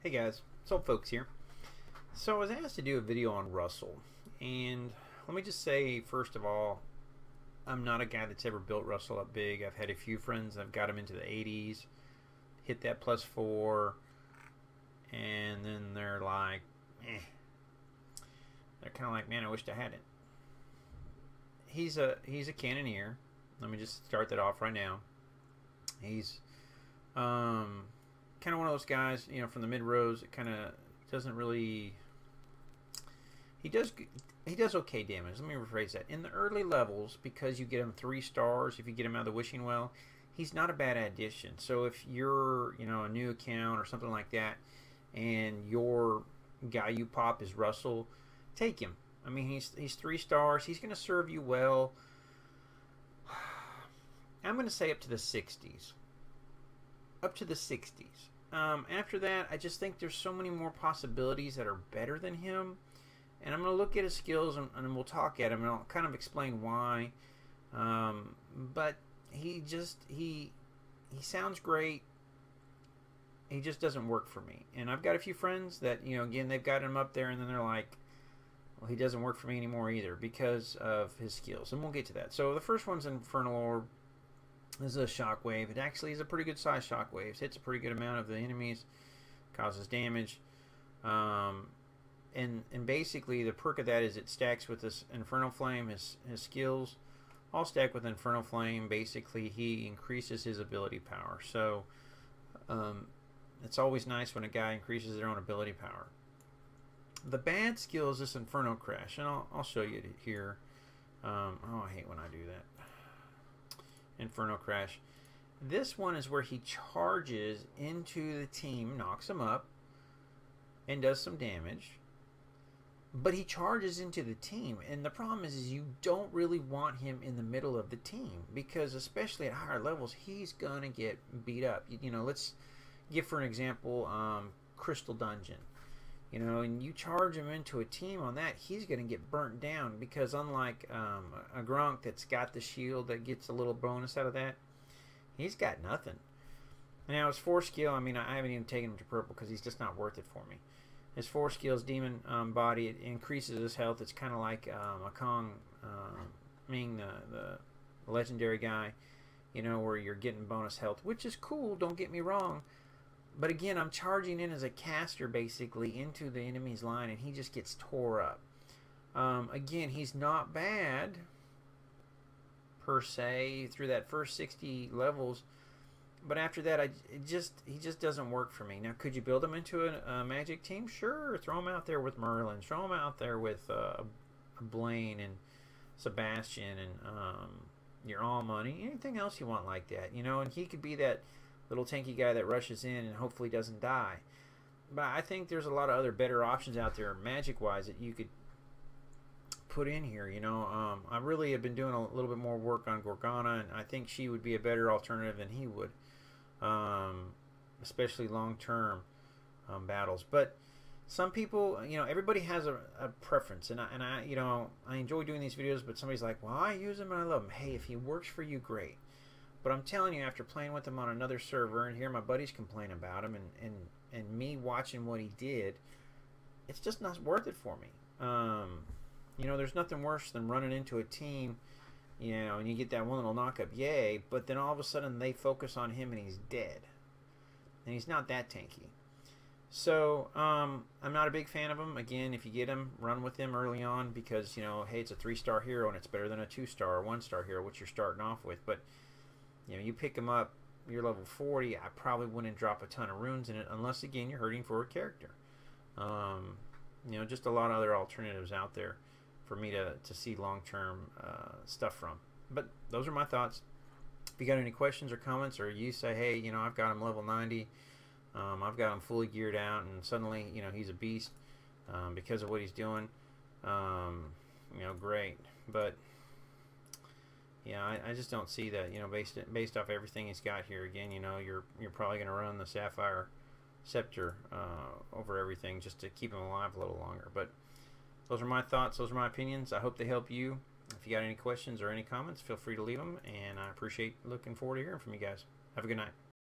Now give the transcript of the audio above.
Hey guys, Soul Folks here. So I was asked to do a video on Russell, and let me just say first of all, I'm not a guy that's ever built Russell up big. I've had a few friends that have got him into the 80s, hit that +4, and then they're like, eh. They're kind of like, man, I wished I had it. He's a cannoneer. Let me just start that off right now. He's kind of one of those guys, you know, from the mid rows. It kind of doesn't really. He does okay damage. Let me rephrase that. In the early levels, because you get him 3 stars, if you get him out of the wishing well, he's not a bad addition. So if you're, you know, a new account or something like that, and your guy you pop is Russell, take him. I mean, he's 3 stars. He's going to serve you well. I'm going to say up to the 60s. Up to the 60s. After that, I just think there's so many more possibilities that are better than him. And I'm going to look at his skills and we'll talk at him and I'll kind of explain why. But he sounds great. He just doesn't work for me. And I've got a few friends that, you know, again, they've got him up there and then they're like, well, he doesn't work for me anymore either because of his skills. And we'll get to that. So the first one's Infernal Orb. This is a shockwave. It actually is a pretty good size shockwave. Hits a pretty good amount of the enemies, causes damage. And basically the perk of that is it stacks with this Infernal Flame. His skills all stack with Infernal Flame. Basically he increases his ability power. So it's always nice when a guy increases their own ability power. The bad skill is this Inferno Crash, and I'll show you it here. Oh, I hate when I do that. Inferno Crash. This one is where he charges into the team, knocks them up, and does some damage. But he charges into the team, and the problem is you don't really want him in the middle of the team because, especially at higher levels, he's gonna get beat up. You know, let's give for an example, Crystal Dungeon. You know, and you charge him into a team on that, he's going to get burnt down because unlike a Gronk that's got the shield that gets a little bonus out of that, he's got nothing. Now, his 4 skill, I mean, I haven't even taken him to purple because he's just not worth it for me. His 4 skills, Demon Body, it increases his health. It's kind of like a Kong Ming, the legendary guy, you know, where you're getting bonus health, which is cool, don't get me wrong. But again, I'm charging in as a caster basically into the enemy's line and he just gets tore up. Again, he's not bad per se through that first 60 levels. But after that, he just doesn't work for me. Now, could you build him into a magic team? Sure. Throw him out there with Merlin. Throw him out there with Blaine and Sebastian and your All Money. Anything else you want like that, you know? And he could be that little tanky guy that rushes in and hopefully doesn't die. But I think there's a lot of other better options out there magic wise that you could put in here, you know. I really have been doing a little bit more work on Gorgana, and I think she would be a better alternative than he would, especially long-term battles. But some people, you know, everybody has a preference, and I you know, I enjoy doing these videos, but somebody's like, well, I use him and I love him. Hey, if he works for you, great. But I'm telling you, after playing with him on another server and hearing my buddies complain about him and me watching what he did, it's just not worth it for me. You know, there's nothing worse than running into a team, you know, and you get that one little knock-up, yay, but then all of a sudden they focus on him and he's dead. And he's not that tanky. So, I'm not a big fan of him. Again, if you get him, run with him early on because, you know, hey, it's a 3-star hero and it's better than a 2-star or 1-star hero, which you're starting off with. But you know, you pick him up, you're level 40, I probably wouldn't drop a ton of runes in it unless, again, you're hurting for a character. You know, just a lot of other alternatives out there for me to see long-term stuff from. But those are my thoughts. If you got any questions or comments, or you say, hey, you know, I've got him level 90, I've got him fully geared out, and suddenly, you know, he's a beast because of what he's doing, you know, great. But yeah, I just don't see that, you know, based off everything he's got here. Again, you know, you're probably going to run the Sapphire Scepter over everything just to keep him alive a little longer. But those are my thoughts. Those are my opinions. I hope they help you. If you got any questions or any comments, feel free to leave them. And I appreciate looking forward to hearing from you guys. Have a good night.